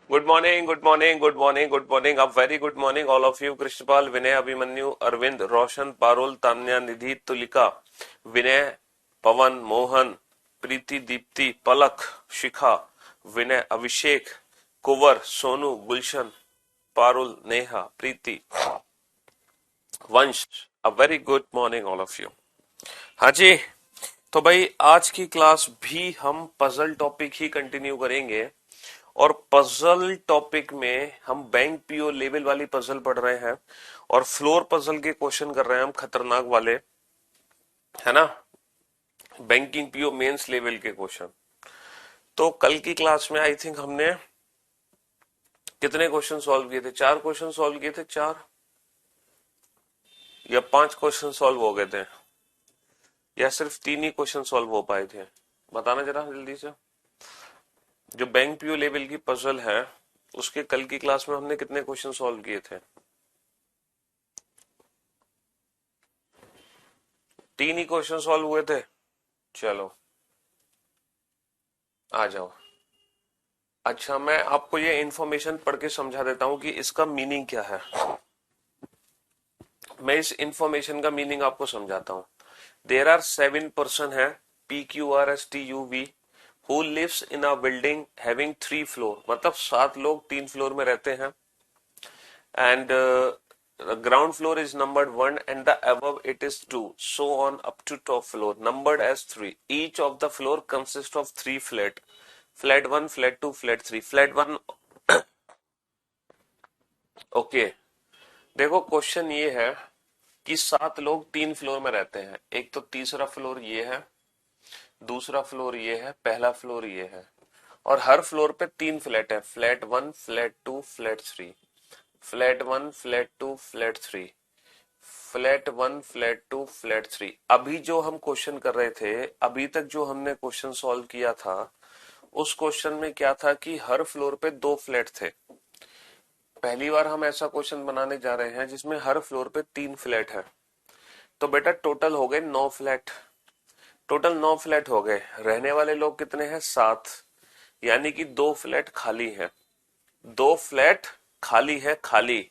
Good morning, good morning, good morning, good morning, a very good morning all of you. Krishnapal, Vinay, Abhimanyu, Arvind, Roshan, Parul, Tanya, Nidhi, Tulika, Vinay, Pawan, Mohan, Preeti, Deepti, Palak, Shikha, Vinay, Abhishek, Kunwar, Sonu, Gulshan, Parul, Neha, Preeti, Vansh. A very good morning all of you. हाँ जी। तो भाई आज की class भी हम पजल टॉपिक ही continue करेंगे और पजल टॉपिक में हम बैंक पीओ लेवल वाली पजल पढ़ रहे हैं और फ्लोर पजल के क्वेश्चन कर रहे हैं हम, खतरनाक वाले, है ना। बैंकिंग पीओ मेंस लेवल के क्वेश्चन। तो कल की क्लास में आई थिंक हमने कितने क्वेश्चन सॉल्व किए थे? 4 क्वेश्चन सॉल्व किए थे, 4 या 5 क्वेश्चन सॉल्व हो गए थे, या सिर्फ 3 ही क्वेश्चन सॉल्व हो पाए थे? बताना जरा जल्दी से। जो बैंक पीओ लेवल की पजल है उसके कल की क्लास में हमने कितने क्वेश्चन सॉल्व किए थे? 3 ही क्वेश्चन सॉल्व हुए थे। चलो आ जाओ। अच्छा, मैं आपको ये इंफॉर्मेशन पढ़ के समझा देता हूं कि इसका मीनिंग क्या है। मैं इस इंफॉर्मेशन का मीनिंग आपको समझाता हूं। देर आर 7 पर्सन है, PQRSTUV, who lives in a building having 3 floor, मतलब 7 लोग 3 फ्लोर में रहते हैं। And ground floor is numbered 1 and the above it is 2, so on up to top floor numbered as 3. Each of the floor consists of 3 flat 1, flat 2, flat 3, flat 1। Okay, देखो question ये है कि 7 लोग 3 floor में रहते हैं। एक तो तीसरा फ्लोर ये है, दूसरा फ्लोर ये है, पहला फ्लोर ये है, और हर फ्लोर पे 3 फ्लैट है, flat 1, flat 2, flat 3, flat 1, flat 2, flat 3, flat 1, flat 2, flat 3। अभी जो हम क्वेश्चन कर रहे थे, अभी तक जो हमने क्वेश्चन सॉल्व किया था, उस क्वेश्चन में क्या था कि हर फ्लोर पे 2 फ्लैट थे। पहली बार हम ऐसा क्वेश्चन बनाने जा रहे हैं जिसमें हर फ्लोर पे 3 फ्लैट है। तो बेटा टोटल हो गए 9 फ्लैट। टोटल 9 फ्लैट हो गए। रहने वाले लोग कितने हैं? 7। यानी कि 2 फ्लैट खाली है। 2 फ्लैट खाली है, खाली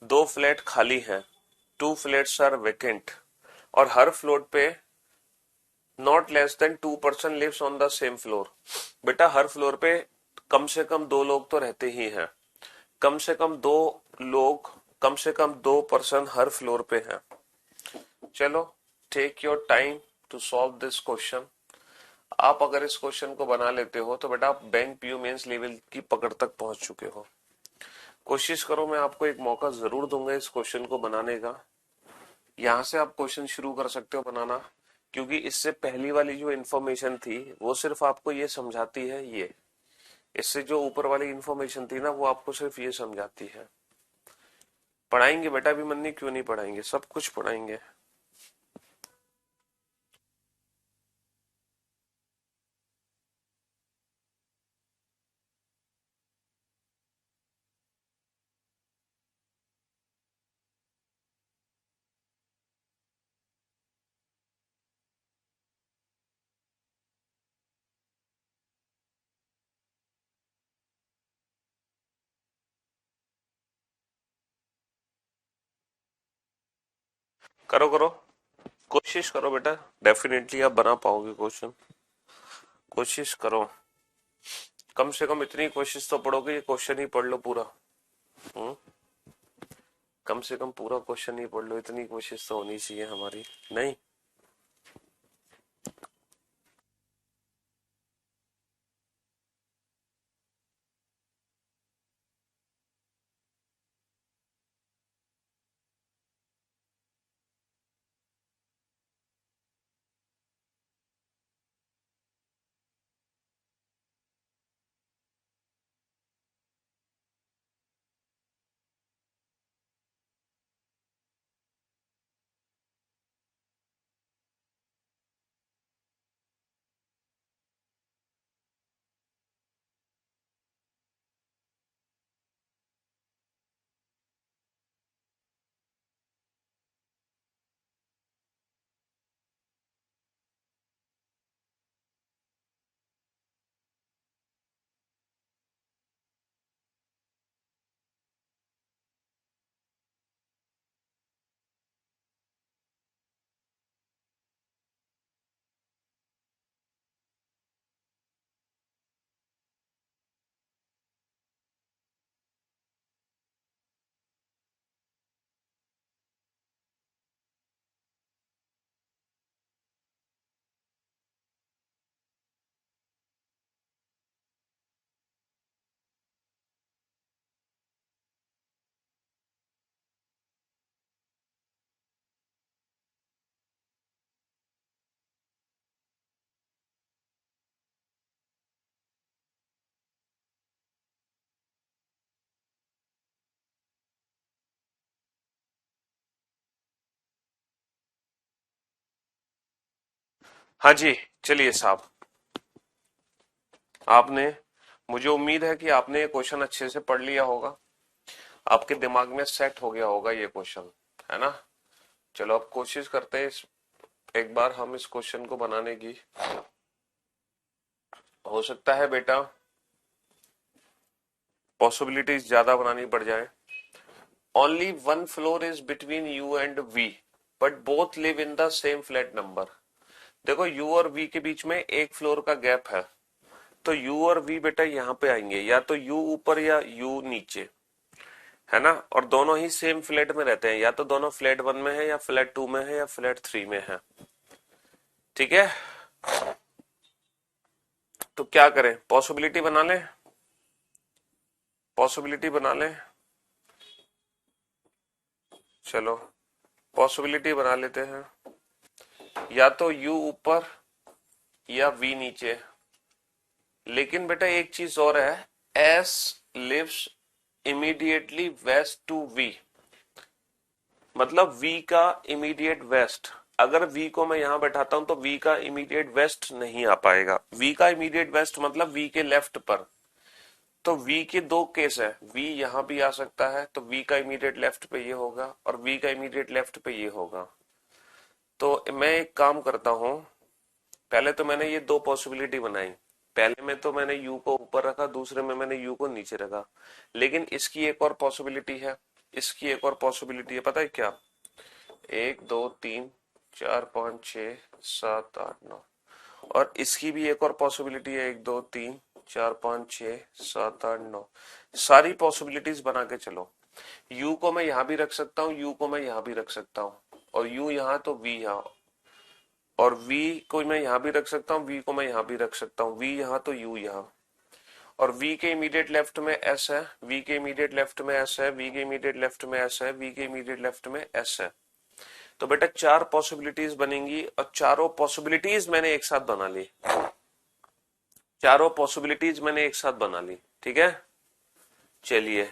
2 फ्लैट खाली है। 2 फ्लैट्स आर वेकेंट। और हर फ्लोर पे not less than 2 person lives on the same floor. बेटा हर फ्लोर पे कम से कम 2 लोग तो रहते ही हैं। कम से कम 2 लोग, कम से कम 2 पर्सन हर फ्लोर पे हैं। चलो, take your time to solve this question. आप अगर इस क्वेश्चन को बना लेते हो तो बेटा आप बैंक पीओ मेंस लेवल की पकड़ तक पहुंच चुके हो। कोशिश करो, मैं आपको एक मौका जरूर दूंगा इस क्वेश्चन को बनाने का। यहां से आप क्वेश्चन शुरू कर सकते हो बनाना, क्योंकि इससे पहली वाली जो इन्फॉर्मेशन थी वो सिर्फ आपको ये समझाती है, ये इससे जो ऊपर वाली इन्फॉर्मेशन थी ना वो आपको सिर्फ ये समझाती है। पढ़ाएंगे बेटा, भी मन नहीं क्यों नहीं पढ़ाएंगे, सब कुछ पढ़ाएंगे। करो करो, कोशिश करो बेटा, डेफिनेटली आप बना पाओगे क्वेश्चन। कोशिश करो, कम से कम इतनी कोशिश तो पढ़ोगे, ये क्वेश्चन ही पढ़ लो पूरा। हम्म, कम से कम पूरा क्वेश्चन ही पढ़ लो, इतनी कोशिश तो होनी चाहिए हमारी। नहीं? हाँ जी, चलिए साहब, आपने, मुझे उम्मीद है कि आपने ये क्वेश्चन अच्छे से पढ़ लिया होगा, आपके दिमाग में सेट हो गया होगा ये क्वेश्चन, है ना। चलो अब कोशिश करते हैं एक बार हम इस क्वेश्चन को बनाने की। हो सकता है बेटा पॉसिबिलिटीज ज्यादा बनानी पड़ जाए। Only one floor is between U and V, but both live in the same flat number. देखो यू और वी के बीच में एक फ्लोर का गैप है, तो यू और वी बेटा यहाँ पे आएंगे, या तो यू ऊपर या यू नीचे, है ना। और दोनों ही सेम फ्लैट में रहते हैं, या तो दोनों फ्लैट 1 में है, या फ्लैट 2 में है, या फ्लैट 3 में है। ठीक है, तो क्या करें, पॉसिबिलिटी बना लें, पॉसिबिलिटी बना लें। चलो पॉसिबिलिटी बना लेते हैं, या तो यू ऊपर या वी नीचे। लेकिन बेटा एक चीज और है, S lives immediately west to V, मतलब वी का इमीडिएट वेस्ट। अगर वी को मैं यहां बैठाता हूं तो वी का इमीडिएट वेस्ट नहीं आ पाएगा। वी का इमीडिएट वेस्ट मतलब वी के लेफ्ट पर। तो वी के दो केस है, वी यहां भी आ सकता है, तो वी का इमीडिएट लेफ्ट पे ये होगा, और वी का इमीडिएट लेफ्ट पे ये होगा। तो मैं एक काम करता हूं, पहले तो मैंने ये दो पॉसिबिलिटी बनाई। पहले में तो मैंने यू को ऊपर रखा, दूसरे में मैंने यू को नीचे रखा। लेकिन इसकी एक और पॉसिबिलिटी है, इसकी एक और पॉसिबिलिटी है, पता है क्या? 1 2 3 4 5 6 7 8 9, और इसकी भी एक और पॉसिबिलिटी है, 1 2 3 4 5 6 7 8 9। सारी पॉसिबिलिटीज बना के चलो। यू को मैं यहां भी रख सकता हूं, यू को मैं यहां भी रख सकता हूं, और यू यहां तो वी यहां, और v को मैं यहां भी रख सकता हूं, v को मैं यहां भी रख सकता हूं, v यहां तो u यहां। और v के इमीडिएट लेफ्ट में s है, v के इमीडिएट लेफ्ट में s है, v के इमीडिएट लेफ्ट में s है, v के इमीडिएट लेफ्ट में s है। तो बेटा चार पॉसिबिलिटीज बनेंगी, और चारों पॉसिबिलिटीज मैंने एक साथ बना ली, चारों पॉसिबिलिटीज मैंने एक साथ बना ली। ठीक है, चलिए।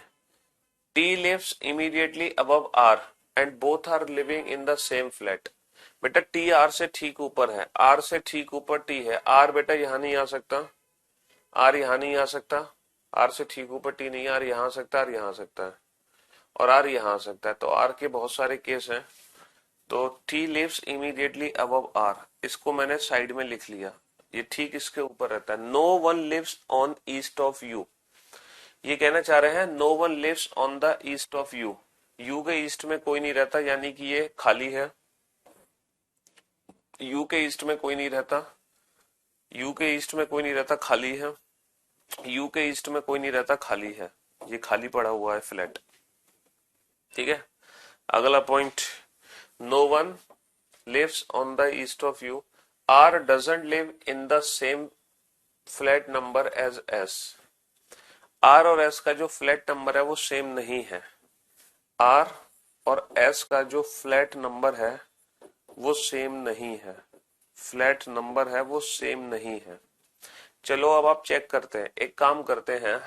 t lives immediately above r and both are living in the same flat। बेटा टी आर से ठीक ऊपर है, आर से ठीक ऊपर टी है। आर बेटा यहां नहीं आ सकता, आर यहां नहीं आ सकता, आर से ठीक ऊपर टी नहीं, आर यहां आ सकता, आर यहां आ सकता है, और आर यहां आ सकता है। तो आर के बहुत सारे केस हैं। तो T lives immediately above R, इसको मैंने साइड में लिख लिया, ये ठीक इसके ऊपर रहता है। No one lives on east of U, ये कहना चाह रहे हैं no one lives on the east of U, U के ईस्ट में कोई नहीं रहता, यानी कि ये खाली है। यू के ईस्ट में कोई नहीं रहता, यू के ईस्ट में कोई नहीं रहता, खाली है। यू के ईस्ट में कोई नहीं रहता, खाली है, ये खाली पड़ा हुआ है फ्लैट। ठीक है, अगला point, no one lives on the east of U, R doesn't live in the same flat number as S. R और एस का जो फ्लैट नंबर है वो सेम नहीं है। आर और एस का जो फ्लैट नंबर है वो सेम नहीं है, फ्लैट नंबर है वो सेम नहीं है। चलो अब आप चेक करते हैं, एक काम करते हैं,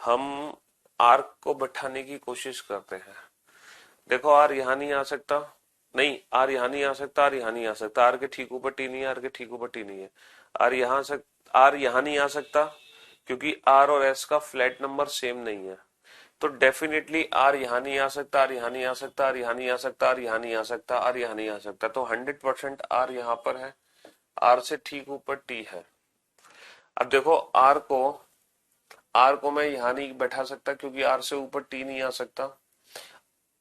हम आर को बैठाने की कोशिश करते हैं। देखो आर यहां नहीं आ सकता, नहीं आर यहां नहीं आ सकता, आर यहां नहीं आ सकता, आर के ठीक ऊपर टी नहीं है, आर के ठीक ऊपर टी नहीं है। आर यहां आर यहां नहीं आ सकता, क्योंकि आर और एस का फ्लैट नंबर सेम नहीं है। तो डेफिनेटली आर यहां नहीं आ सकता, आर यहां नहीं आ सकता, आर यहां नहीं आ सकता, आर यहां नहीं आ सकता, आर यहां नहीं आ सकता। तो 100% आर यहां पर है, आर से ठीक ऊपर टी है। अब देखो आर को मैं यहां नहीं बैठा सकता, क्योंकि आर से ऊपर टी नहीं आ सकता।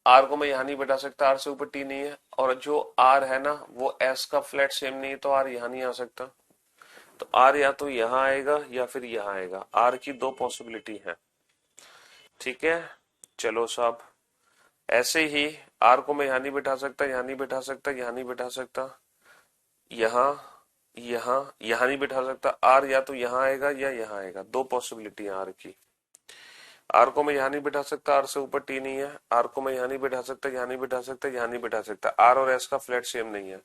आर को मैं यहां नहीं बैठा सकता, आर से ऊपर टी नहीं है, और जो आर है ना वो एस का फ्लैट सेम नहीं है, तो आर यहां नहीं आ सकता। तो आर या तो यहां आएगा या फिर यहां आएगा, आर की दो पॉसिबिलिटी है। ठीक है, चलो साहब, ऐसे ही आर को मैं यहां नहीं बैठा सकता, यहां नहीं बैठा सकता, यहां नहीं बैठा सकता, यहां यहां यहां नहीं बैठा सकता। आर या तो यहां आएगा या यहां आएगा, दो पॉसिबिलिटी है आर की। आर को मैं यहां नहीं बैठा सकता, आर से ऊपर टी नहीं है, आर को मैं यहां नहीं बैठा सकता, यहां नहीं बैठा सकता, यहां नहीं बैठा सकता। आर और एस का फ्लैट सेम नहीं है,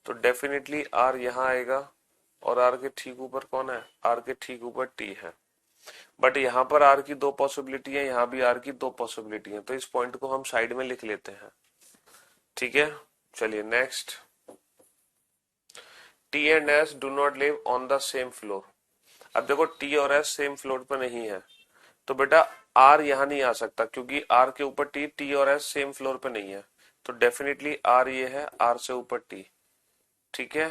तो डेफिनेटली आर यहां आएगा, और आर के ठीक ऊपर कौन है? आर के ठीक ऊपर टी है। बट यहाँ पर आर की दो पॉसिबिलिटी है, यहाँ भी आर की दो पॉसिबिलिटी है, तो इस पॉइंट को हम साइड में लिख लेते हैं। ठीक है, चलिए next. T and S do not live on the same floor. अब देखो टी और एस सेम फ्लोर पे नहीं है, तो बेटा आर यहां नहीं आ सकता, क्योंकि आर के ऊपर टी, टी और एस सेम फ्लोर पे नहीं है, तो डेफिनेटली आर ये है, आर से ऊपर टी। ठीक है,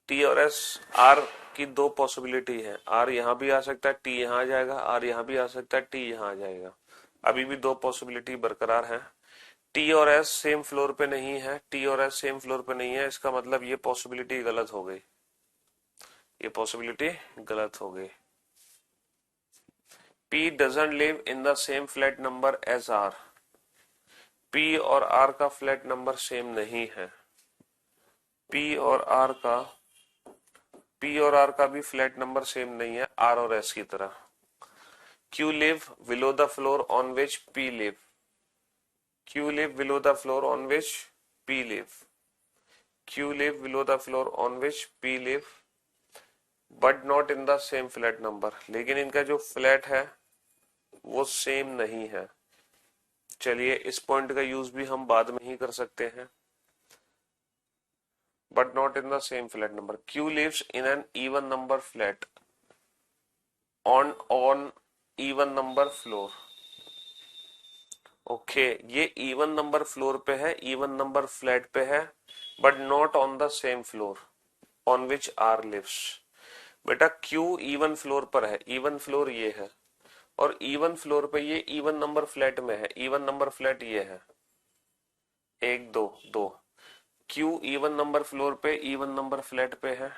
टी और एस, आर की दो पॉसिबिलिटी है, आर यहां भी आ सकता है, टी यहां आ जाएगा, आर यहां भी आ सकता है, टी यहां आ जाएगा। अभी भी दो पॉसिबिलिटी बरकरार है। टी और एस सेम फ्लोर पे नहीं है, टी और एस सेम फ्लोर पे नहीं है, इसका मतलब ये पॉसिबिलिटी गलत हो गई, ये पॉसिबिलिटी गलत हो गई। P doesn't live in the same flat number as R. P और आर का फ्लैट नंबर सेम नहीं है। पी और आर का भी फ्लैट नंबर सेम नहीं है, आर और एस की तरह। Q live below the floor on which P live. Q live below the floor on which P live. Q live below the floor on which P live, but not in the same flat number. लेकिन इनका जो flat है वो same नहीं है। चलिए इस point का यूज भी हम बाद में ही कर सकते हैं। But not in the same flat number. Q lives in an even number flat on even number floor. Okay, ये इवन नंबर फ्लोर पे है, इवन नंबर फ्लैट पे है, but not on the same floor on which R lives. बेटा Q even floor पर है, even floor ये है, और इवन फ्लोर पे ये इवन नंबर फ्लैट में है, इवन नंबर फ्लैट ये है, एक दो दो। क्यू इवन नंबर फ्लोर पे इवन नंबर फ्लैट पे है,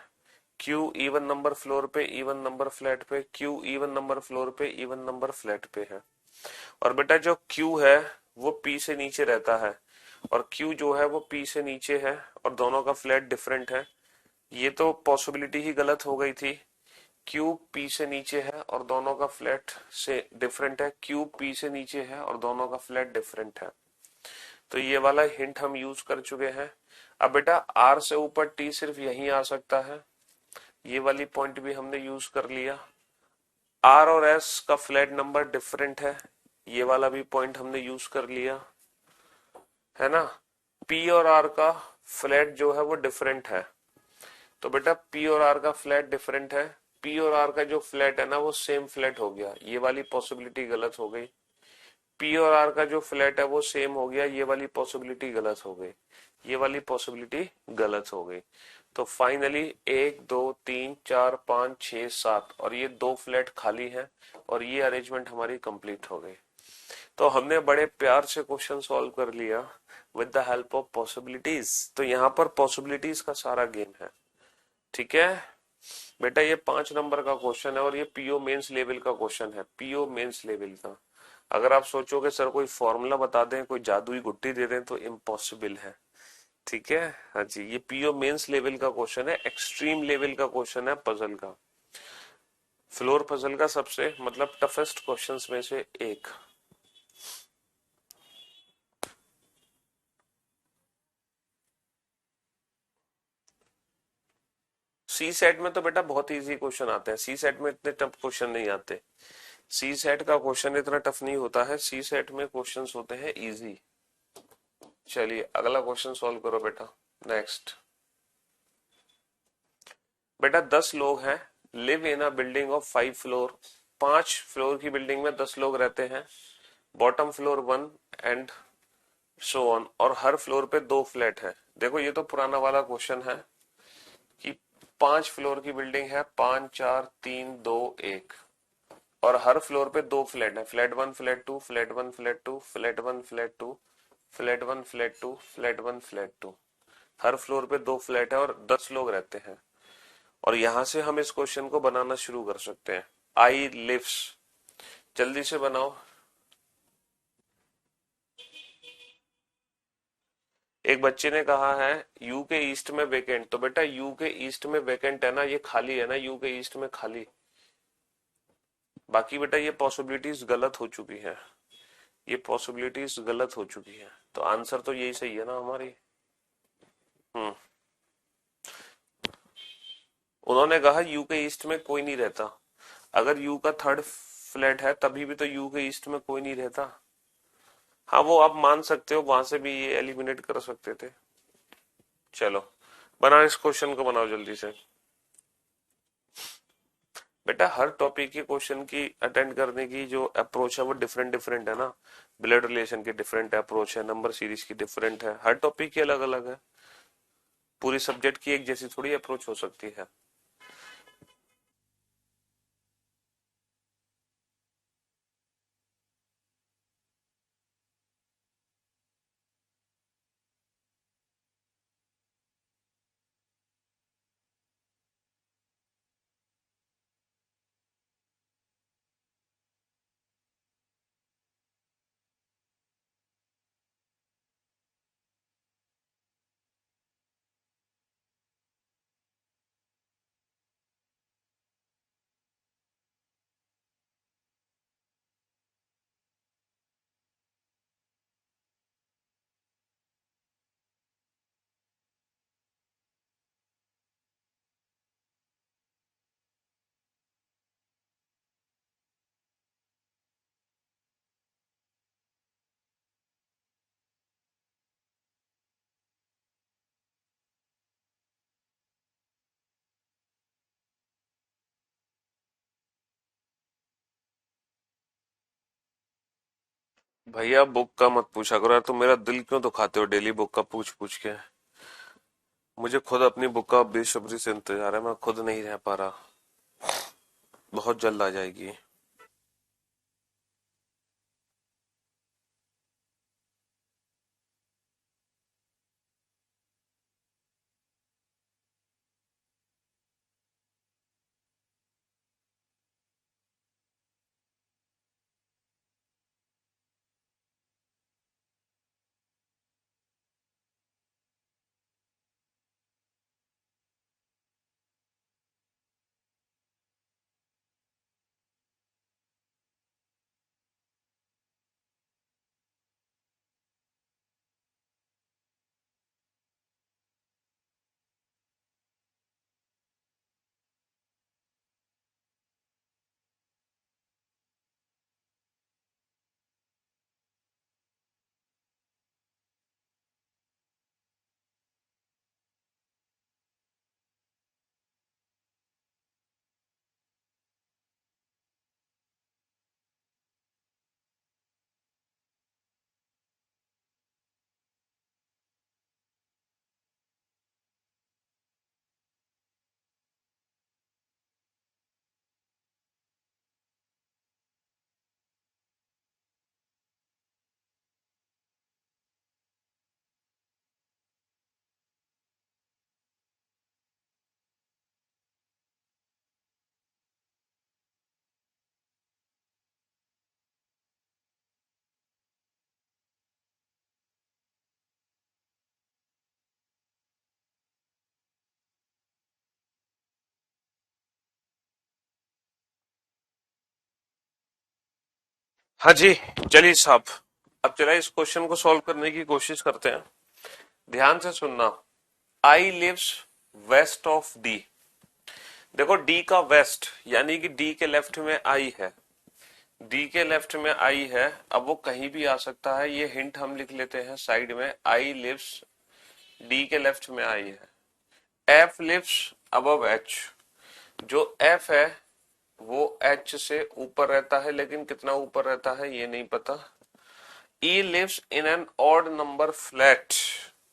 क्यू इवन नंबर फ्लोर पे इवन नंबर फ्लैट पे, क्यू इवन नंबर फ्लोर पे इवन नंबर फ्लैट पे है। और बेटा जो क्यू है वो पी से नीचे रहता है, और क्यू जो है वो पी से नीचे है, और दोनों का फ्लैट डिफरेंट है। ये तो पॉसिबिलिटी ही गलत हो गई थी। क्यू पी से नीचे है और दोनों का फ्लैट से डिफरेंट है, क्यू पी से नीचे है और दोनों का फ्लैट डिफरेंट है। तो ये वाला हिंट हम यूज कर चुके हैं। अब बेटा आर से ऊपर टी सिर्फ यहीं आ सकता है, ये वाली पॉइंट भी हमने यूज कर लिया। आर और एस का फ्लैट नंबर डिफरेंट है, ये वाला भी पॉइंट हमने यूज कर लिया, है ना। पी और आर का फ्लैट जो है वो डिफरेंट है, तो बेटा पी और आर का फ्लैट डिफरेंट है, पी और आर का जो फ्लैट है ना वो सेम फ्लैट हो गया, ये वाली पॉसिबिलिटी गलत हो गई। पी और आर का जो फ्लैट है वो सेम हो गया, ये वाली पॉसिबिलिटी गलत हो गई, ये वाली पॉसिबिलिटी गलत हो गई। तो फाइनली 1 2 3 4 5 6 7 और ये दो फ्लैट खाली है, और ये अरेंजमेंट हमारी कंप्लीट हो गई। तो हमने बड़े प्यार से क्वेश्चन सॉल्व कर लिया with the help of possibilities. तो यहाँ पर पॉसिबिलिटीज का सारा गेम है। ठीक है बेटा, ये 5 नंबर का क्वेश्चन है, और ये पीओ मेंस लेवल का क्वेश्चन है, पीओ मेंस लेवल का। अगर आप सोचोगे सर कोई फॉर्मूला बता दें, कोई जादुई गुट्टी दे दें, तो इम्पॉसिबल है। ठीक है, हाँ जी, ये पीओ मेंस लेवल का क्वेश्चन है, एक्सट्रीम लेवल का क्वेश्चन है पजल का, फ्लोर पजल का सबसे मतलब टफेस्ट क्वेश्चंस में से एक। सी सेट में तो बेटा बहुत इजी क्वेश्चन आते हैं, सी सेट में इतने टफ क्वेश्चन नहीं आते। सी सेट का क्वेश्चन इतना टफ नहीं होता है, सी सेट में क्वेश्चंस होते हैं इजी। चलिए अगला क्वेश्चन सॉल्व करो बेटा। नेक्स्ट बेटा 10 लोग हैं, live in a building of 5 floor. 5 floor की बिल्डिंग में 10 लोग रहते हैं, bottom floor 1 and so on, और हर फ्लोर पे 2 फ्लैट है। देखो ये तो पुराना वाला क्वेश्चन है कि 5 फ्लोर की बिल्डिंग है, 5 4 3 2 1, और हर फ्लोर पे 2 फ्लैट है, flat 1 flat 2 flat 1 flat 2 flat 1 flat 2 flat 1 flat 2 flat 1 flat 2। हर फ्लोर पे 2 फ्लैट है और 10 लोग रहते हैं। और यहां से हम इस क्वेश्चन को बनाना शुरू कर सकते हैं। आई लिव्स, जल्दी से बनाओ। एक बच्चे ने कहा है यू के ईस्ट में वेकेंट, तो बेटा यू के ईस्ट में वेकेंट है ना, ये खाली है ना, यू के ईस्ट में खाली। बाकी बेटा ये पॉसिबिलिटीज गलत हो चुकी है, ये पॉसिबिलिटीज गलत हो चुकी है, तो आंसर तो यही सही है ना हमारी। हम्म, उन्होंने कहा यू के ईस्ट में कोई नहीं रहता। अगर यू का थर्ड फ्लैट है तभी भी तो यू के ईस्ट में कोई नहीं रहता। हाँ वो आप मान सकते हो, वहां से भी ये एलिमिनेट कर सकते थे। चलो बनाओ इस क्वेश्चन को, बनाओ जल्दी से। बेटा हर टॉपिक के क्वेश्चन की अटेंड करने की जो अप्रोच है वो डिफरेंट डिफरेंट है ना। ब्लड रिलेशन की डिफरेंट अप्रोच है, नंबर सीरीज की डिफरेंट है, हर टॉपिक की अलग अलग है। पूरी सब्जेक्ट की एक जैसी थोड़ी अप्रोच हो सकती है। भैया बुक का मत पूछा करो यार, तुम मेरा दिल क्यों दुखाते हो डेली बुक का पूछ पूछ के। मुझे खुद अपनी बुक का बेसब्री से इंतजार है, मैं खुद नहीं रह पा रहा। बहुत जल्द आ जाएगी। हाँ जी, चलिए साहब, अब चला इस क्वेश्चन को सॉल्व करने की कोशिश करते हैं। ध्यान से सुनना। आई लिव्स वेस्ट ऑफ डी। देखो डी का वेस्ट यानी कि डी के लेफ्ट में आई है। डी के लेफ्ट में आई है, अब वो कहीं भी आ सकता है, ये हिंट हम लिख लेते हैं साइड में। आई लिव्स, डी के लेफ्ट में आई है। F lives above H. जो एफ है वो एच से ऊपर रहता है, लेकिन कितना ऊपर रहता है ये नहीं पता। E lives in an odd number flat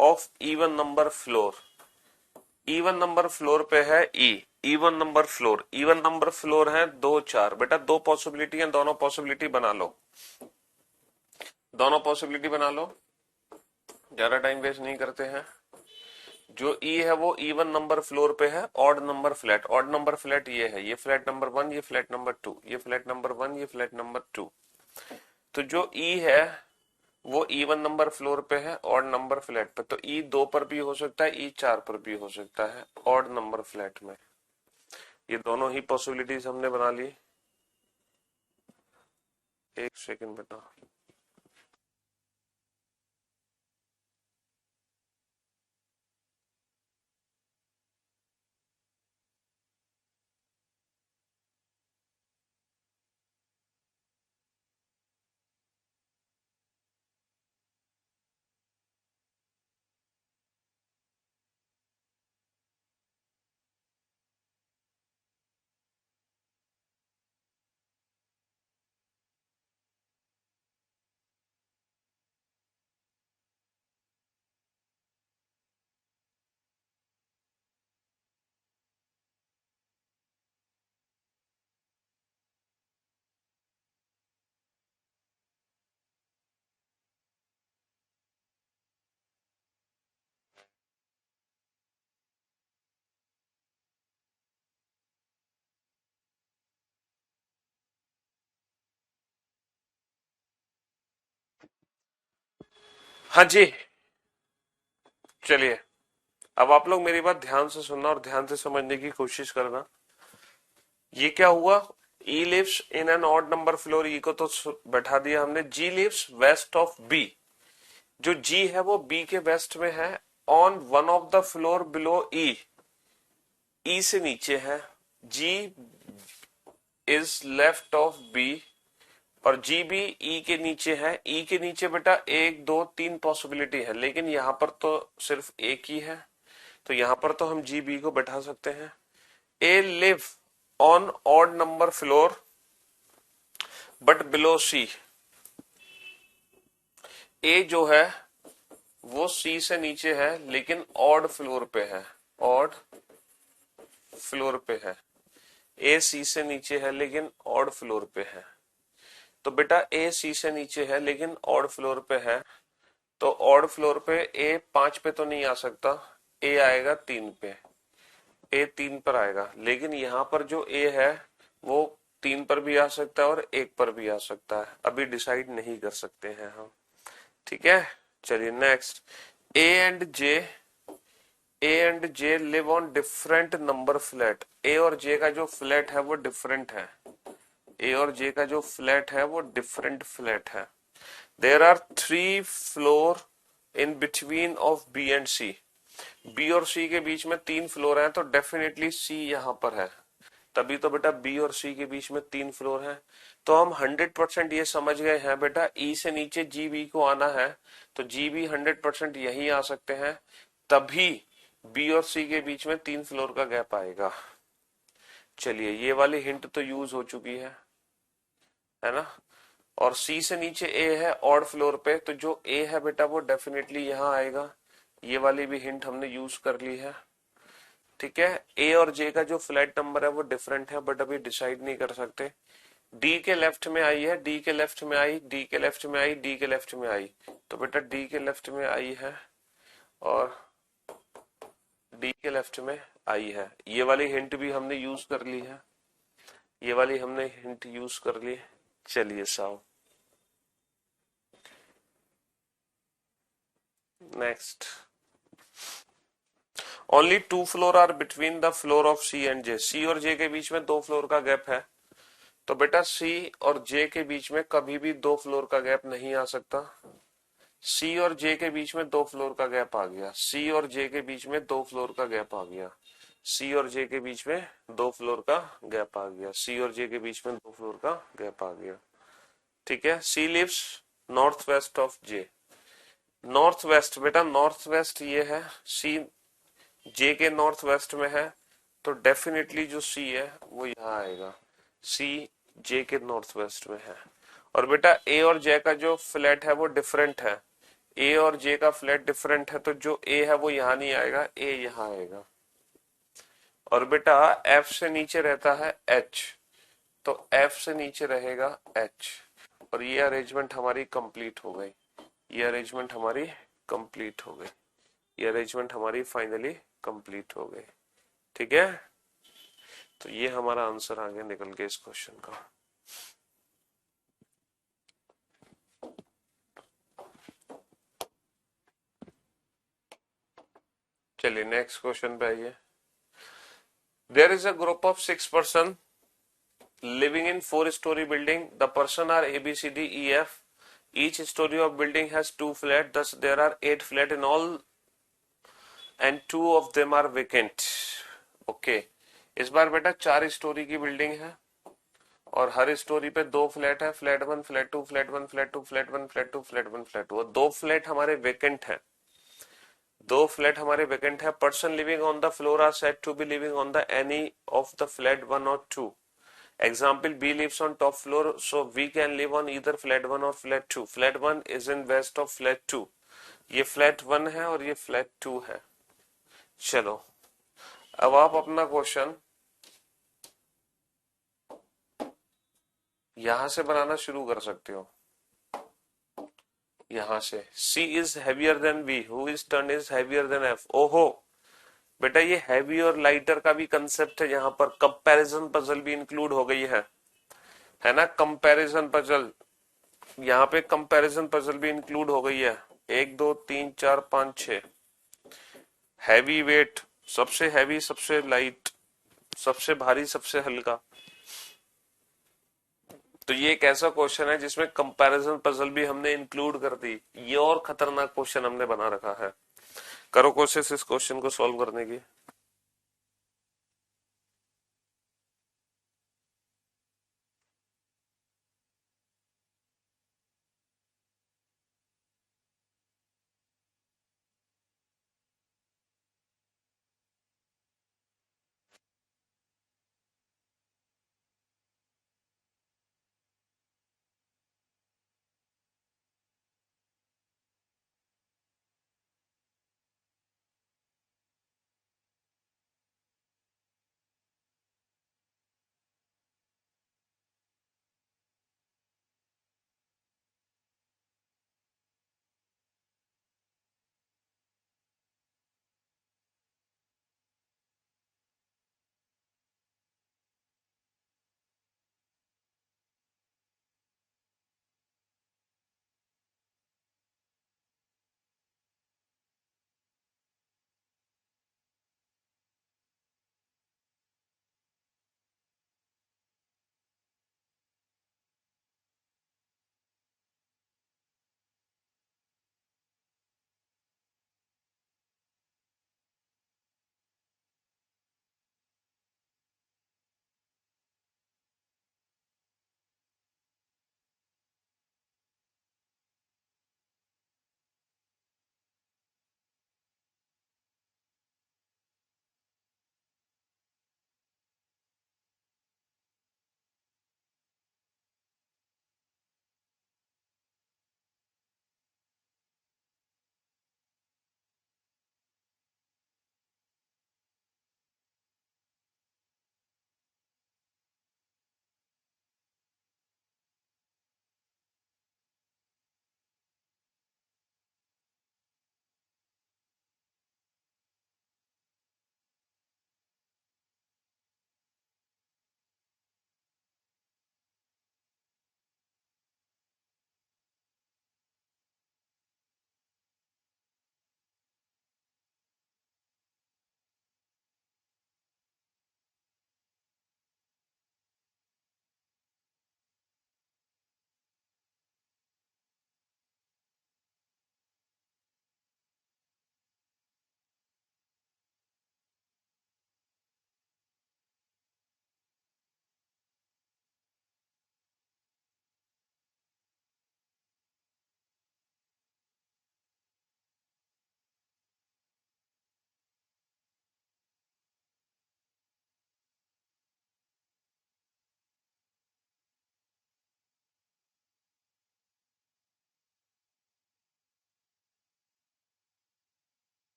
of even number floor। Even number floor पे है E. Even number floor, even number floor है दो चार। बेटा दो पॉसिबिलिटी है, दोनों पॉसिबिलिटी बना लो, दोनों पॉसिबिलिटी बना लो, ज्यादा टाइम वेस्ट नहीं करते हैं। जो ई है वो इवन नंबर फ्लोर पे है, odd number flat. Odd number flat ये है, ये फ्लैट नंबर वन, ये फ्लैट नंबर टू, ये फ्लैट नंबर वन, ये फ्लैट नंबर टू। तो जो ई है वो इवन नंबर फ्लोर पे है, ऑड नंबर फ्लैट पे। तो ई दो पर भी हो सकता है, ई चार पर भी हो सकता है, ऑड नंबर फ्लैट में। ये दोनों ही पॉसिबिलिटीज हमने बना ली। एक सेकंड बेटा। हाँ जी, चलिए अब आप लोग मेरी बात ध्यान से सुनना और ध्यान से समझने की कोशिश करना। ये क्या हुआ, E lives in an odd number floor, E को तो बैठा दिया हमने। G lives west of B, जो जी है वो बी के वेस्ट में है, on one of the floor below E, E से नीचे है। G is left of B, और जी भी ई के नीचे है। ई के नीचे बेटा एक दो तीन पॉसिबिलिटी है, लेकिन यहां पर तो सिर्फ एक ही है, तो यहां पर तो हम जी बी को बैठा सकते हैं। A live on odd number floor but below C, A जो है वो सी से नीचे है लेकिन ऑड फ्लोर पे है, ऑड फ्लोर पे है। ए सी से नीचे है लेकिन ऑड फ्लोर पे है, तो बेटा ए सी से नीचे है लेकिन ऑड फ्लोर पे है, तो ऑड फ्लोर पे ए 5 पे तो नहीं आ सकता, ए आएगा 3 पे, ए 3 पर आएगा। लेकिन यहां पर जो ए है वो 3 पर भी आ सकता है और 1 पर भी आ सकता है, अभी डिसाइड नहीं कर सकते हैं हम। ठीक है, चलिए next. A and J, A and J live on different number flat, A और जे का जो फ्लैट है वो डिफरेंट है, ए और जे का जो फ्लैट है वो डिफरेंट फ्लैट है। There are 3 floor in between of B and C, B और सी के बीच में 3 फ्लोर हैं, तो डेफिनेटली सी यहां पर है, तभी तो बेटा बी और सी के बीच में 3 फ्लोर हैं। तो हम 100% ये समझ गए हैं बेटा, ई से नीचे जी बी को आना है, तो जी बी 100% यही आ सकते हैं, तभी बी और सी के बीच में 3 फ्लोर का गैप आएगा। चलिए ये वाली हिंट तो यूज हो चुकी है ना। और सी से नीचे ए है ऑड फ्लोर पे, तो जो ए है बेटा वो डेफिनेटली यहां आएगा, ये वाली भी हिंट हमने यूज कर ली है। ठीक है, ए और जे का जो फ्लैट नंबर है वो डिफरेंट है, बट अभी डिसाइड नहीं कर सकते। डी के लेफ्ट में आई है, डी के लेफ्ट में आई, डी के लेफ्ट में आई, डी के लेफ्ट में आई, तो बेटा डी के लेफ्ट में आई है और डी के लेफ्ट में आई है। ये वाली हिंट भी हमने यूज कर ली है, ये वाली हमने हिंट यूज कर ली। चलिए साहब next. Only 2 floor are between the floor of C and J, C और जे के बीच में 2 फ्लोर का गैप है, तो बेटा सी और जे के बीच में कभी भी 2 फ्लोर का गैप नहीं आ सकता। सी और जे के बीच में 2 फ्लोर का गैप आ गया, सी और जे के बीच में 2 फ्लोर का गैप आ गया, सी और जे के बीच में 2 फ्लोर का गैप आ गया, सी और जे के बीच में 2 फ्लोर का गैप आ गया। ठीक है, C lives north west of J, north west बेटा नॉर्थ वेस्ट ये है, सी जे के नॉर्थ वेस्ट में है, तो डेफिनेटली जो सी है वो यहाँ आएगा, सी जे के नॉर्थ वेस्ट में है। और बेटा ए और जे का जो फ्लैट है वो डिफरेंट है, ए और जे का फ्लैट डिफरेंट है, तो जो ए है वो यहाँ नहीं आएगा, ए यहाँ आएगा। और बेटा एफ से नीचे रहता है एच, तो एफ से नीचे रहेगा एच, और ये अरेंजमेंट हमारी कंप्लीट हो गई, ये अरेंजमेंट हमारी कंप्लीट हो गई, ये अरेंजमेंट हमारी फाइनली कंप्लीट हो गई। ठीक है, तो ये हमारा आंसर आगे निकल गया इस क्वेश्चन का। चलिए नेक्स्ट क्वेश्चन पे आइए। There is a group of 6 person living in 4-story building. The person are A, B, C, D, E, F. Each story of building has 2 flats. Thus, there are 8 flats in all, and 2 of them are vacant. Okay. इस बार बेटा 4 story की building है और हर story पे 2 flat है, flat 1, flat 2, flat 1, flat 2, flat 1, flat 2, flat 1, flat 2। 2 flat हमारे vacant है, 2 flat हमारे वेकेंट है। Person living on the floor are said to be living on the any of the flat 1 और 2। Example, B lives on top floor, so we can live on either flat 1 or flat 2. Flat 1 is in west of flat 2. ये flat 1 है और ये flat 2 है। चलो अब आप अपना क्वेश्चन यहां से बनाना शुरू कर सकते हो, यहां से C is heavier than B, whose turn is heavier than F। ओहो बेटा ये हैवी और लाइटर का भी कंसेप्ट है, यहाँ पर कंपैरिजन पजल भी इंक्लूड हो गई है ना, कंपैरिजन पजल, यहाँ पे कंपैरिजन पजल भी इंक्लूड हो गई है। एक दो तीन चार पांच छह। हैवी वेट, सबसे हैवी सबसे लाइट, सबसे भारी सबसे हल्का। तो ये एक ऐसा क्वेश्चन है जिसमें कंपैरिजन पजल भी हमने इंक्लूड कर दी। ये और खतरनाक क्वेश्चन हमने बना रखा है। करो कोशिश इस क्वेश्चन को सॉल्व करने की।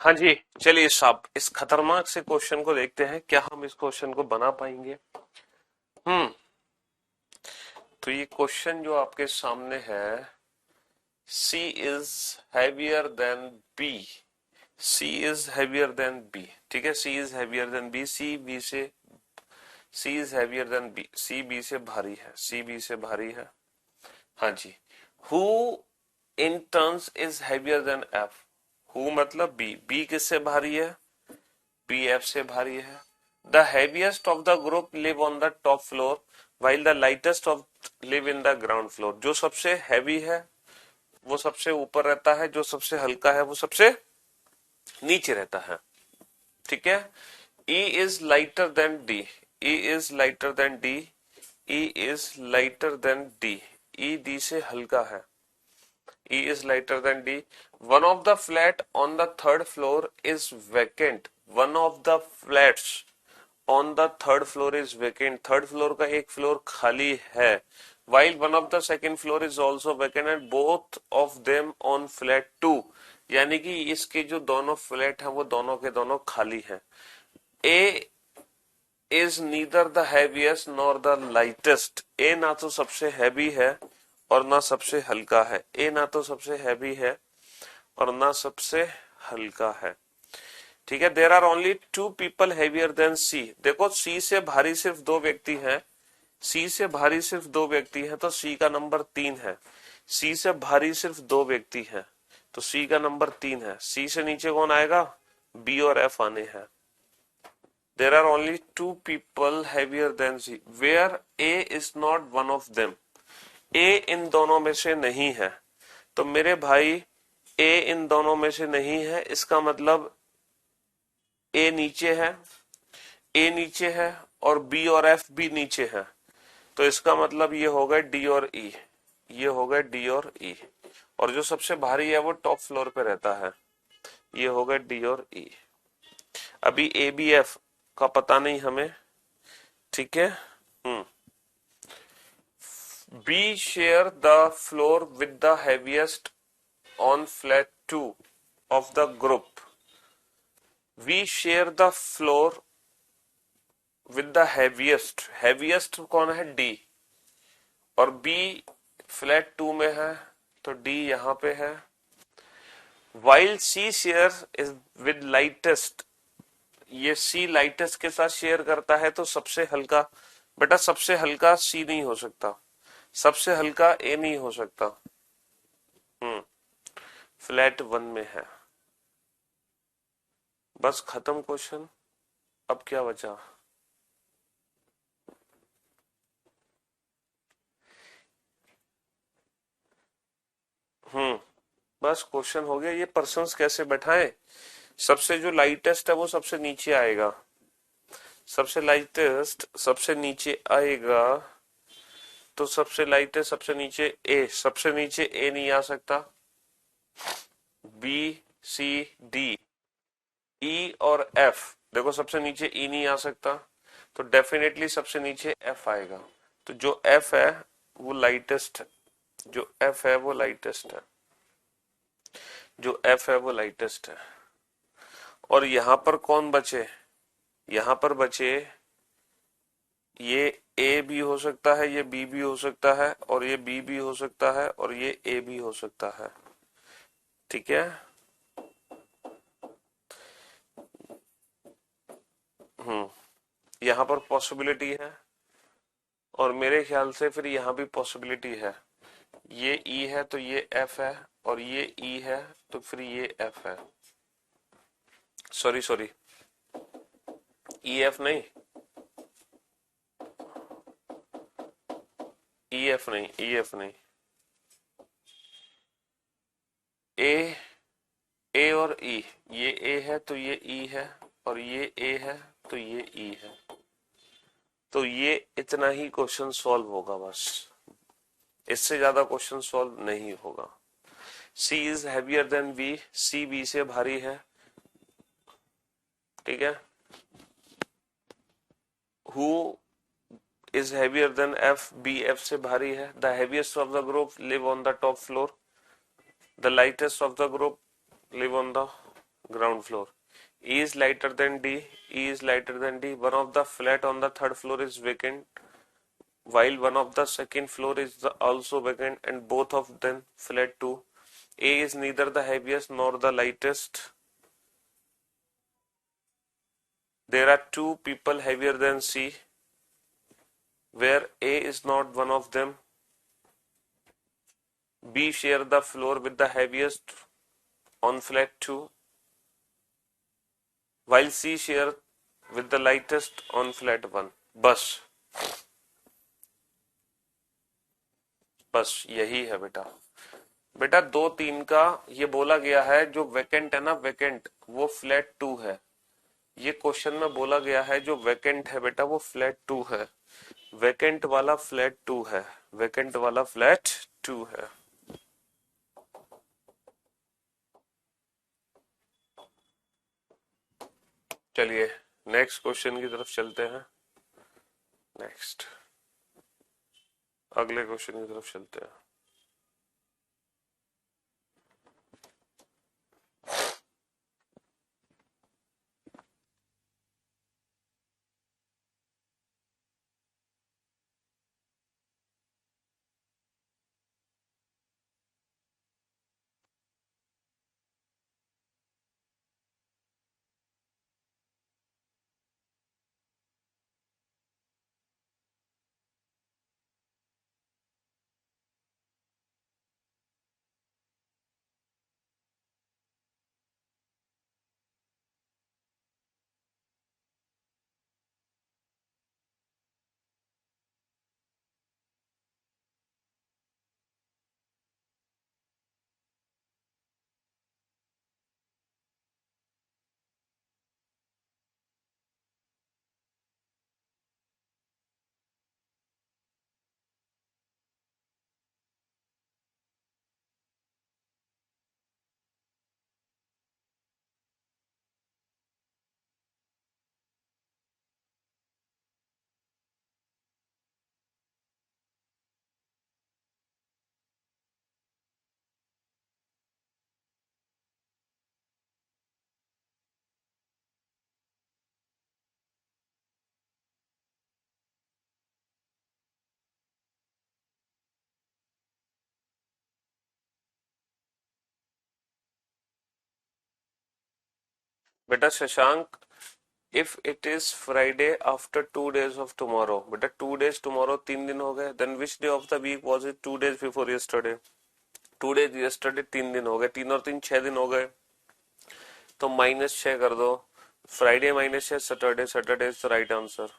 हाँ जी, चलिए साहब इस खतरनाक से क्वेश्चन को देखते हैं, क्या हम इस क्वेश्चन को बना पाएंगे। हम्म। तो ये क्वेश्चन जो आपके सामने है, C is heavier then B, C is heavier then B, ठीक है, C is heavier then B, C is heavier then B, C B से भारी है, C B से भारी है। हाँ जी। Who in turns is heavier than F, who मतलब B, B किससे भारी है, बी एफ से भारी है। The heaviest of the group live on the top floor while the lightest of live in the ground floor। जो सबसे heavy है वो सबसे ऊपर रहता है, जो सबसे हल्का है वो सबसे नीचे रहता है। ठीक है। E is lighter than D, E is lighter than D, E is lighter than D, E D से हल्का है, E is lighter than D। One of the flat on the third floor is vacant, one of the flats on the third floor is vacant, third floor का एक floor खाली है। while one of the second floor is also vacant and both of them on flat 2, यानी कि इसके जो दोनों flat हैं वो दोनों के दोनों खाली हैं। A is neither the heaviest nor the lightest, A ना तो सबसे हैवी है और ना सबसे हल्का है, A ना तो सबसे हैवी है और ना सबसे हल्का है। ठीक है। There are only 2 people heavier than C। देखो C से भारी सिर्फ 2 व्यक्ति हैं, C से भारी सिर्फ 2 व्यक्ति हैं, तो C का नंबर 3 है। C से भारी सिर्फ 2 व्यक्ति हैं तो C का नंबर 3 है। C से नीचे कौन आएगा? B और F आने हैं। There are only 2 people heavier than C where A is not one of them। A इन दोनों में से नहीं है, तो मेरे भाई A इन दोनों में से नहीं है, इसका मतलब A नीचे है, A नीचे है और B और F भी नीचे है, तो इसका मतलब ये हो गए D और E, ये हो गए D और E, और जो सबसे भारी है वो टॉप फ्लोर पे रहता है, ये हो गए D और E। अभी ABF का पता नहीं हमें। ठीक है। B share the floor with the heaviest on flat 2 of the group। We share the floor with the heaviest, heaviest कौन है? D, और B फ्लैट 2 में है तो D यहां पे है। while C share is with lightest, ये C लाइटेस्ट के साथ शेयर करता है तो सबसे हल्का, बेटा सबसे हल्का C नहीं हो सकता, सबसे हल्का A नहीं हो सकता। फ्लैट 1 में है। बस खत्म क्वेश्चन। अब क्या बचा? बस क्वेश्चन हो गया। ये पर्सन्स कैसे बैठाएं? सबसे जो लाइटेस्ट है वो सबसे नीचे आएगा, सबसे लाइटेस्ट सबसे नीचे आएगा, तो सबसे लाइटेस्ट सबसे नीचे ए, सबसे नीचे ए नहीं आ सकता। बी सी डी ई और एफ, देखो सबसे नीचे ई नहीं आ सकता, तो डेफिनेटली सबसे नीचे एफ आएगा। तो जो एफ है वो लाइटेस्ट है, जो एफ है वो लाइटेस्ट है, जो एफ है वो लाइटेस्ट है। और यहां पर कौन बचे? यहां पर बचे ये ए भी हो सकता है, ये बी भी हो सकता है, और ये बी भी हो सकता है, और ये ए भी हो सकता है। ठीक है। यहां पर पॉसिबिलिटी है, और मेरे ख्याल से फिर यहां भी पॉसिबिलिटी है। ये ई है तो ये एफ है, और ये ई है तो फिर ये एफ है। सॉरी सॉरी, ई एफ नहीं, ई एफ नहीं, ई एफ नहीं, ए, ए और ई, ये ए है तो ये ई है, और ये ए है तो ये ई है। तो ये इतना ही क्वेश्चन सॉल्व होगा, बस इससे ज्यादा क्वेश्चन सॉल्व नहीं होगा। C is heavier then B, C B से भारी है। ठीक है। Who is heavier than F, B F से भारी है। The heaviest of the group live on the top floor, the lightest of the group live on the ground floor। E is lighter than D, E is lighter than D। One of the flat on the third floor is vacant while one of the second floor is also vacant and both of them flat 2। A is neither the heaviest nor the lightest। There are 2 people heavier than C where A is not one of them। B share the floor with the heaviest on flat 2। while C share with the lightest on flat 1। बस बस यही है बेटा। बेटा 2 3 का ये बोला गया है, जो वैकेंट है ना, वैकेंट वो फ्लैट 2 है। ये क्वेश्चन में बोला गया है जो वैकेंट है बेटा वो फ्लैट 2 है। वैकेंट वाला फ्लैट 2 है। वैकेंट वाला फ्लैट 2 है। चलिए नेक्स्ट क्वेश्चन की तरफ चलते हैं। नेक्स्ट अगले क्वेश्चन की तरफ चलते हैं। बेटा Shashank, if it is Friday after 2 days of tomorrow, बेटा 2 days टुमारो 3 दिन हो गए, then which day of the week was it 2 days before yesterday? 2 days yesterday 3 दिन हो गए, 3 और 3 6 दिन हो गए, तो -6 कर दो। Friday -6, Saturday, Saturday is the right answer.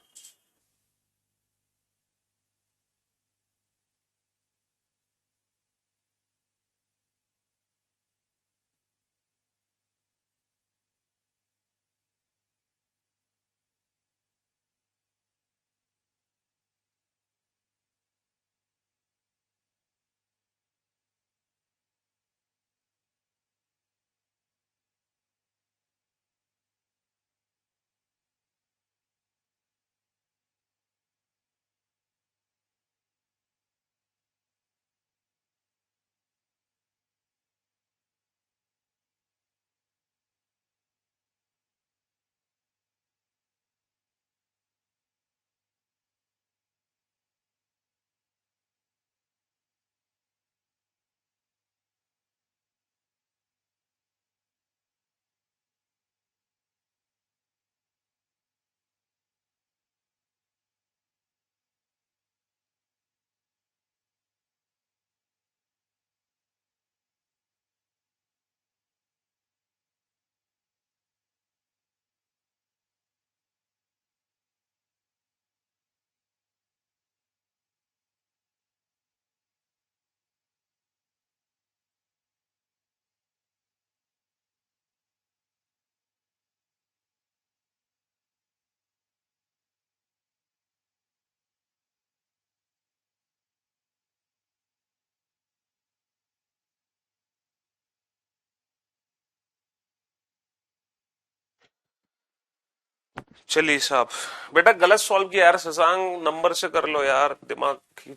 चलिए साहब, बेटा गलत सॉल्व किया यार शशांक, नंबर से कर लो यार, दिमाग की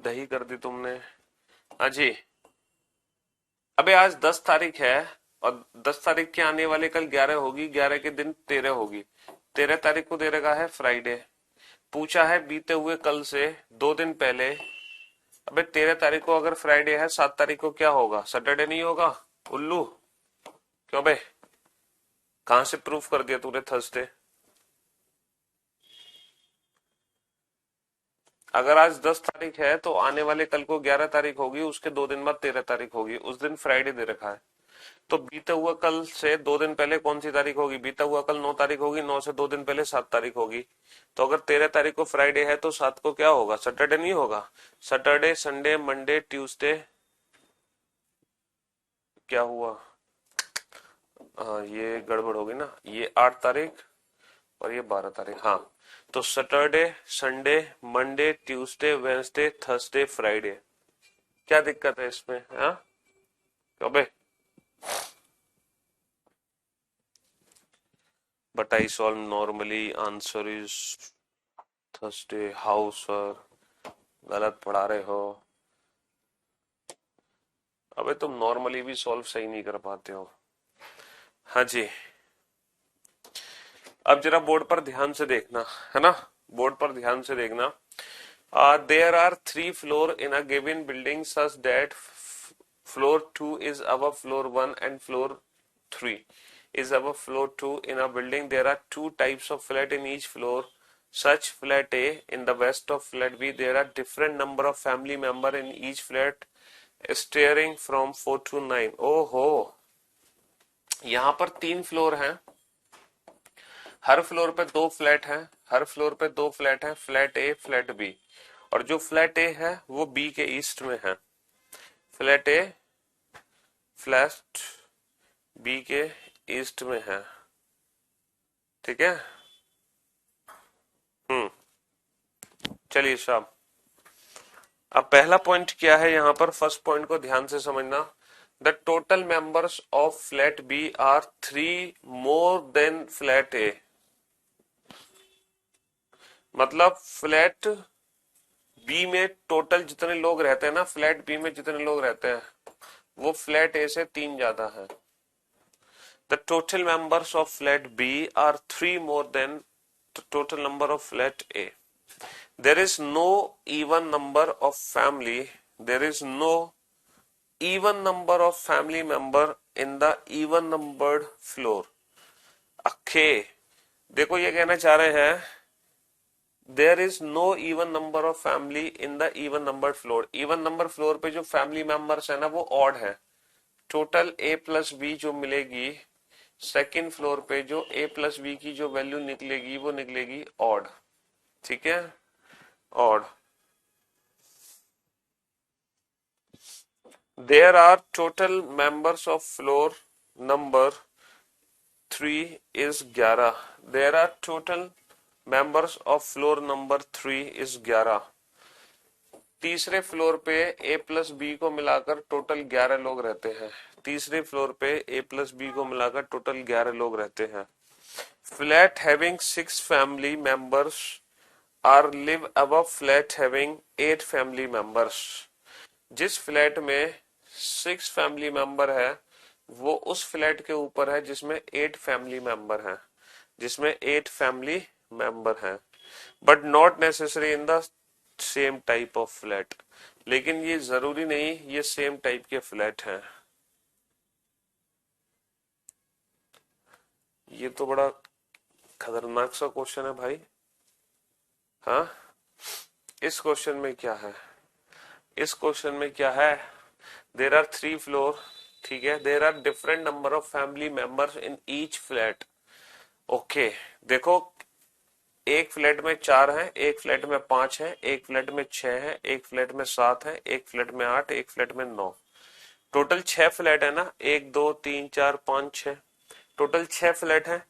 दही कर दी तुमने। हाँ जी। अबे आज 10 तारीख है, और 10 तारीख के आने वाले कल 11 होगी, 11 के दिन 13 होगी। 13 तारीख को दे रखा है फ्राइडे। पूछा है बीते हुए कल से 2 दिन पहले। अबे 13 तारीख को अगर फ्राइडे है, 7 तारीख को क्या होगा? सैटरडे नहीं होगा उल्लू? क्यों बे, कहां से प्रूफ कर दिया तूने थर्सडे? अगर आज 10 तारीख है तो आने वाले कल को 11 तारीख होगी, उसके 2 दिन बाद 13 तारीख होगी, उस दिन फ्राइडे दे रखा है। तो बीते हुए कल से 2 दिन पहले कौन सी तारीख होगी? बीता हुआ कल 9 तारीख होगी, 9 से 2 दिन पहले 7 तारीख होगी। तो अगर 13 तारीख को फ्राइडे है तो 7 को क्या होगा? सैटरडे नहीं होगा? सैटरडे, संडे, मंडे, ट्यूसडे, क्या हुआ? हाँ ये गड़बड़ होगी ना, ये 8 तारीख और ये 12 तारीख। हाँ तो Saturday, Sunday, Monday, Tuesday, Wednesday, Thursday, Friday. क्या दिक्कत है इसमें? हाँ अबे, but I solve normally, answer is Thursday. How sir, गलत पढ़ा रहे हो। अबे तुम नॉर्मली भी सॉल्व सही नहीं कर पाते हो। हाँ जी, अब जरा बोर्ड पर ध्यान से देखना, है ना? बोर्ड पर ध्यान से देखना। There are 3 floors in a given building such that floor 2 is above floor 1 and floor 3 is above floor 2 in a building. There are 2 types of flat in each floor. Such flat A in the west of flat B. There are different number of family member in each flat steering from 4 to 9. ओहो, यहाँ पर 3 floor हैं, हर floor पे 2 flat हैं, हर floor पे 2 flat हैं, flat ए, flat B. और जो फ्लैट ए है वो बी के ईस्ट में है, फ्लैट ए फ्लैट बी के ईस्ट में है। ठीक है, चलिए साहब, अब पहला पॉइंट क्या है यहाँ पर? फर्स्ट पॉइंट को ध्यान से समझना। The total members of flat B are 3 more than flat A. मतलब फ्लैट बी में टोटल जितने लोग रहते हैं ना, फ्लैट बी में जितने लोग रहते हैं वो फ्लैट ए से 3 ज्यादा है। The total members of flat B are 3 more than the total number of flat A. There is no even number of family, there is no even number of family member in the even numbered floor. अखे, देखो ये कहना चाह रहे हैं there is no even number of family in the even number floor. Even number floor पे जो family members है ना वो ऑड है। टोटल ए प्लस बी जो मिलेगी सेकंड फ्लोर पे, जो ए प्लस बी की जो वैल्यू निकलेगी वो निकलेगी ऑड। ठीक है, odd. There are total members of floor number 3 is 11। There are total members of floor number 3 is 11। तीसरे फ्लोर पे ए प्लस बी को मिलाकर टोटल 11 लोग रहते हैं। तीसरे फ्लोर पे ए प्लस बी को मिलाकर टोटल 11 लोग रहते हैं। Flat having 6 family members are live above flat having 8 family members. जिस फ्लैट में 6 फैमिली मेंबर है वो उस फ्लैट के ऊपर है जिसमें 8 फैमिली मेंबर हैं, जिसमें 8 फैमिली मेंबर हैं। But not necessary in the same type of flat. लेकिन ये जरूरी नहीं ये सेम टाइप के फ्लैट हैं। ये तो बड़ा खतरनाक सा क्वेश्चन है भाई। हाँ, इस क्वेश्चन में क्या है? इस क्वेश्चन में क्या है? देर आर 3 फ्लोर, ठीक है, there are different number of family members in each flat. Okay, देखो एक फ्लैट में 4 हैं, एक फ्लैट में 5 हैं, एक फ्लैट में 6 हैं, एक फ्लैट में 7 हैं, एक फ्लैट में 8, एक फ्लैट में 9। टोटल 6 फ्लैट है ना, 1 2 3 4 5 6, टोटल 6 फ्लैट हैं।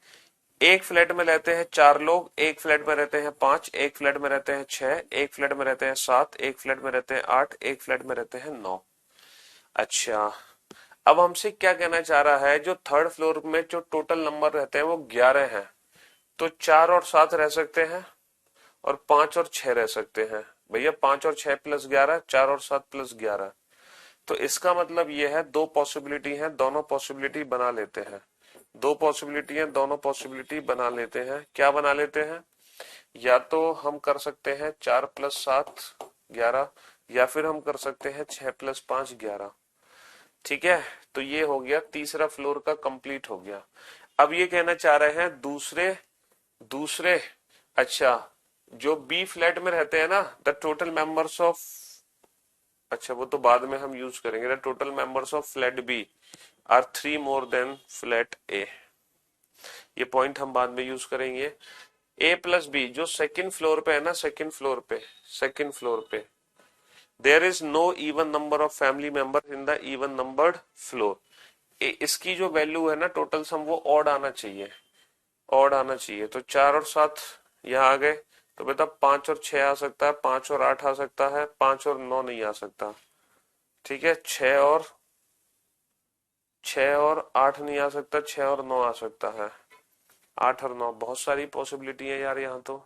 एक फ्लैट में रहते हैं 4 लोग, एक फ्लैट में रहते हैं 5, एक फ्लैट में रहते हैं 6, एक फ्लैट में रहते हैं 7, एक फ्लैट में रहते हैं 8, एक फ्लैट में रहते हैं 9। अच्छा, अब हमसे क्या कहना चाह रहा है? जो थर्ड फ्लोर में जो टोटल नंबर रहते हैं वो 11 हैं, तो 4 और 7 रह सकते हैं और 5 और 6 रह सकते हैं। भैया 5 और 6 प्लस 11, 4 और 7 प्लस 11। तो इसका मतलब ये है 2 पॉसिबिलिटी है, दोनों पॉसिबिलिटी बना लेते हैं। 2 पॉसिबिलिटी है, दोनों पॉसिबिलिटी बना लेते हैं। क्या बना लेते हैं? या तो हम कर सकते हैं 4 प्लस 7 11, या फिर हम कर सकते हैं 6 प्लस 5 11। ठीक है, तो ये हो गया तीसरा फ्लोर का कंप्लीट हो गया। अब ये कहना चाह रहे हैं दूसरे दूसरे अच्छा, जो बी फ्लैट में रहते हैं ना, द टोटल मेंबर्स ऑफ, अच्छा वो तो बाद में हम यूज करेंगे, the total members of flat B are 3 more than flat A. ये पॉइंट हम बाद में यूज करेंगे। ए प्लस बी जो सेकंड फ्लोर पे है ना, सेकंड फ्लोर पे there is no even number of family member in the even numbered floor. इसकी जो वैल्यू है ना टोटल सम, वो ऑड आना चाहिए, ऑड आना चाहिए। तो 4 और 7 यहाँ आ गए, तो बेटा 5 और 6 आ सकता है, 5 और 8 आ सकता है, 5 और 9 नहीं आ सकता। ठीक है, 6 और 8 नहीं आ सकता, 6 और 9 आ सकता है, 8 और 9। बहुत सारी पॉसिबिलिटी है यार यहाँ तो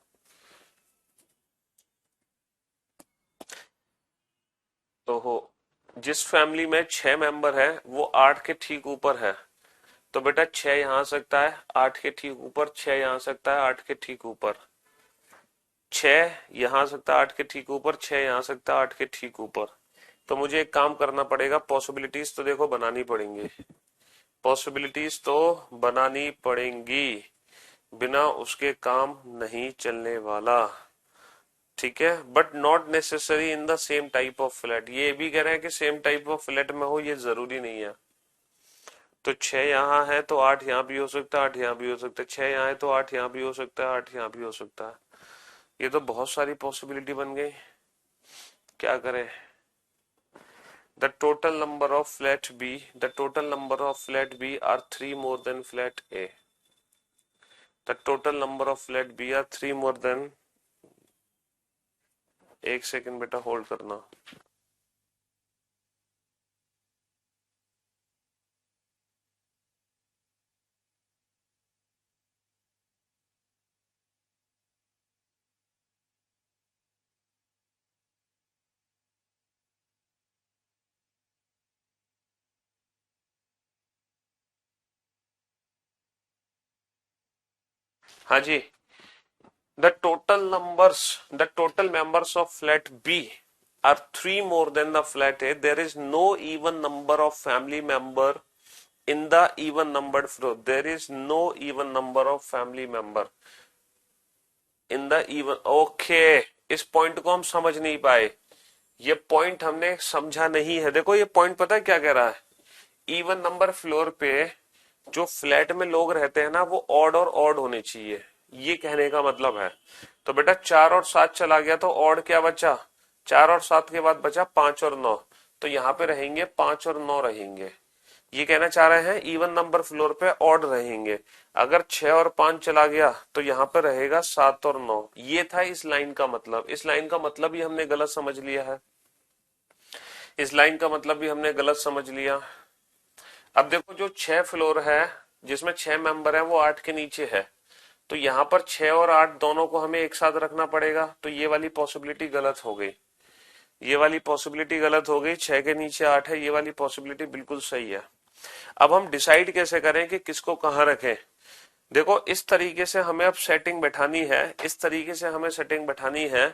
हो जिस फैमिली में 6 मेंबर है वो 8 के ठीक ऊपर है, तो बेटा 6 यहाँ आ सकता है 8 के ठीक ऊपर, 6 यहाँ आ सकता है 8 के ठीक ऊपर, 6 यहाँ आ सकता है 8 के ठीक ऊपर, 6 यहाँ आ सकता है 8 के ठीक ऊपर। तो मुझे एक काम करना पड़ेगा, पॉसिबिलिटीज तो देखो बनानी पड़ेंगी, पॉसिबिलिटीज तो बनानी पड़ेंगी, बिना उसके काम नहीं चलने वाला। ठीक है, but not necessary in the same type of flat. ये भी कह रहे हैं कि सेम टाइप ऑफ फ्लैट में हो, ये जरूरी नहीं है। तो 6 यहाँ है तो 8 यहाँ भी हो सकता है, 8 यहाँ भी हो सकता है, 6 यहाँ है तो 8 यहाँ भी हो सकता है, 8 यहाँ भी हो सकता है। ये तो बहुत सारी पॉसिबिलिटी बन गई, क्या करें। The total number of flat B, the total number of flat B are 3 more than flat A. The total number of flat B are 3 more than, एक सेकंड बेटा होल्ड करना। हाँ जी, the total members of flat B are 3 more than the flat A. There is no even number of family member in the even numbered floor. There is no even number of family member in the even. Okay, इस point को हम समझ नहीं पाए, ये point हमने समझा नहीं है। देखो ये पॉइंट पता है क्या कह रहा है, इवन नंबर फ्लोर पे जो फ्लैट में लोग रहते हैं ना वो ऑड और ऑड होने चाहिए, ये कहने का मतलब है। तो बेटा 4 और 7 चला गया तो ऑड क्या बचा, 4 और 7 के बाद बचा 5 और 9, तो यहाँ पे रहेंगे 5 और 9 रहेंगे। ये कहना चाह रहे हैं इवन नंबर फ्लोर पे ऑड रहेंगे। अगर 6 और 5 चला गया तो यहाँ पे रहेगा 7 और 9। ये था इस लाइन का मतलब। इस लाइन का मतलब ही हमने गलत समझ लिया है, इस लाइन का मतलब भी हमने गलत समझ लिया। अब देखो जो 6 फ्लोर है जिसमें 6 मेंबर है वो 8 के नीचे है, तो यहाँ पर 6 और 8 दोनों को हमें एक साथ रखना पड़ेगा, तो ये वाली पॉसिबिलिटी गलत हो गई, ये वाली पॉसिबिलिटी गलत हो गई। 6 के नीचे 8 है, ये वाली पॉसिबिलिटी बिल्कुल सही है। अब हम डिसाइड कैसे करें कि किसको कहाँ रखें। देखो इस तरीके से हमें अब सेटिंग बैठानी है, इस तरीके से हमें सेटिंग बैठानी है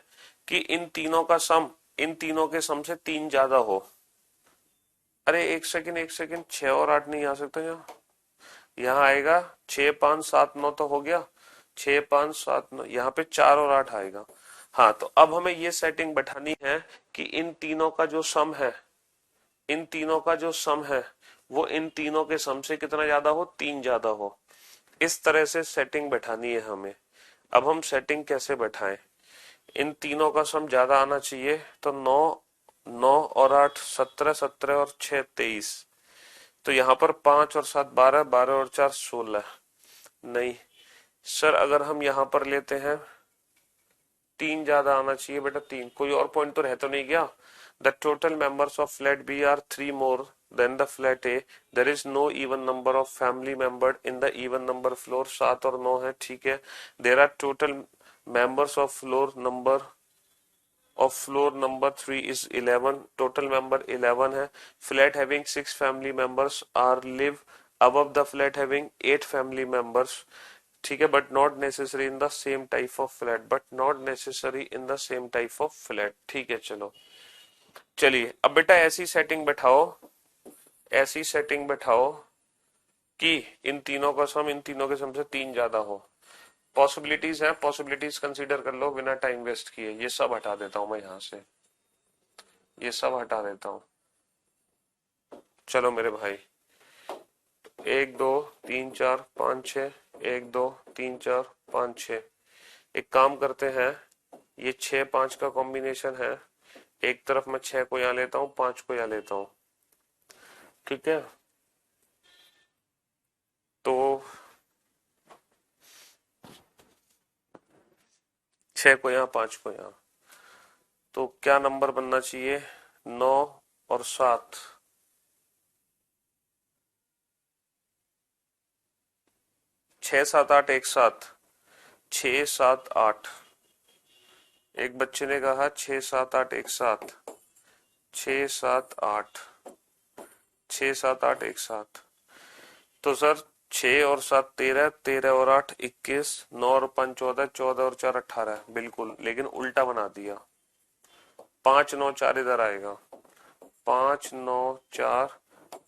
कि इन तीनों का सम, इन तीनों के सम से 3 ज्यादा हो। अरे एक सेकंड एक सेकंड, 6 और 8 नहीं आ सकता यहाँ, यहाँ आएगा 6 5 7 9 तो हो गया, 6 5 7 9, यहाँ पे 4 और 8 आएगा। हाँ तो अब हमें ये सेटिंग बैठानी है कि इन तीनों का जो सम है, इन तीनों का जो सम है वो इन तीनों के सम से कितना ज्यादा हो, 3 ज्यादा हो। इस तरह से सेटिंग बैठानी है हमें। अब हम सेटिंग कैसे बैठाएं, इन तीनों का सम ज्यादा आना चाहिए, तो 9 9 और 8 17, 17 और 6 23, तो यहाँ पर 5 और 7 12, 12 और 4 16। नहीं सर, अगर हम यहाँ पर लेते हैं 3 ज्यादा आना चाहिए बेटा, 3। कोई और पॉइंट तो रह तो नहीं गया। The total members of flat B are 3 more than the flat A. There is no even number of family member in the even number floor. 7 और 9 है, ठीक है। There are total members of floor number of floor number 3 is 11, total member 11 है। flat having 6 family members are live above the flat having 8 family members, ठीक है, but not necessary in the same type of flat, but not necessary in the same type of flat। ठीक है, चलो चलिए अब बेटा ऐसी सेटिंग बैठाओ, ऐसी सेटिंग बैठाओ कि इन तीनों का सम इन तीनों के सम से 3 ज्यादा हो। पॉसिबिलिटीज है, पॉसिबिलिटीज कंसीडर कर लो बिना टाइम वेस्ट किए। ये सब हटा देता हूं मैं यहां से, ये सब हटा देता हूं। चलो मेरे भाई एक दो तीन चार पाँच छ, एक दो तीन चार पाँच छ। एक काम करते हैं, ये छह पांच का कॉम्बिनेशन है। एक तरफ मैं छह को यहाँ लेता हूँ, पांच को यहाँ लेता हूँ। ठीक है, तो छह को यहाँ, पांच को यहाँ, तो क्या नंबर बनना चाहिए? नौ और सात। छह सात आठ एक साथ, छह सात आठ। एक बच्चे ने कहा छह सात आठ एक साथ, छह सात आठ, छह सात आठ एक साथ। तो सर छह और सात तेरह, तेरह और आठ इक्कीस, नौ और पांच चौदह, चौदह और चार अठारह, बिल्कुल, लेकिन उल्टा बना दिया। पांच नौ चार इधर आएगा, पांच नौ चार,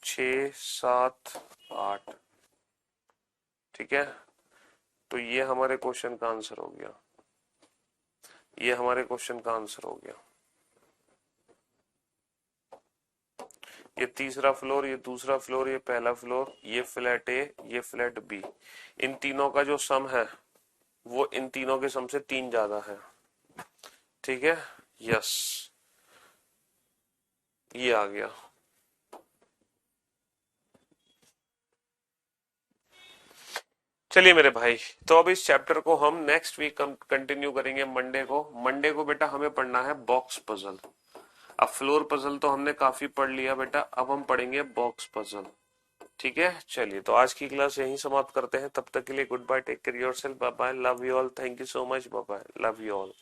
छ सात आठ। ठीक है, तो ये हमारे क्वेश्चन का आंसर हो गया, ये हमारे क्वेश्चन का आंसर हो गया। ये तीसरा फ्लोर, ये दूसरा फ्लोर, ये पहला फ्लोर, ये फ्लैट ए, ये फ्लैट बी। इन तीनों का जो सम है वो इन तीनों के सम से तीन ज्यादा है। ठीक है, यस, ये आ गया। चलिए मेरे भाई, तो अब इस चैप्टर को हम नेक्स्ट वीक कंटिन्यू करेंगे मंडे को। मंडे को बेटा हमें पढ़ना है बॉक्स पजल। अब फ्लोर पजल तो हमने काफी पढ़ लिया बेटा, अब हम पढ़ेंगे बॉक्स पजल। ठीक है, चलिए तो आज की क्लास यहीं समाप्त करते हैं। तब तक के लिए good bye, take care yourself, bye bye, love you all, thank you so much, bye bye, love you all.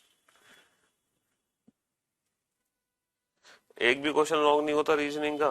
एक भी क्वेश्चन रॉन्ग नहीं होता रीजनिंग का।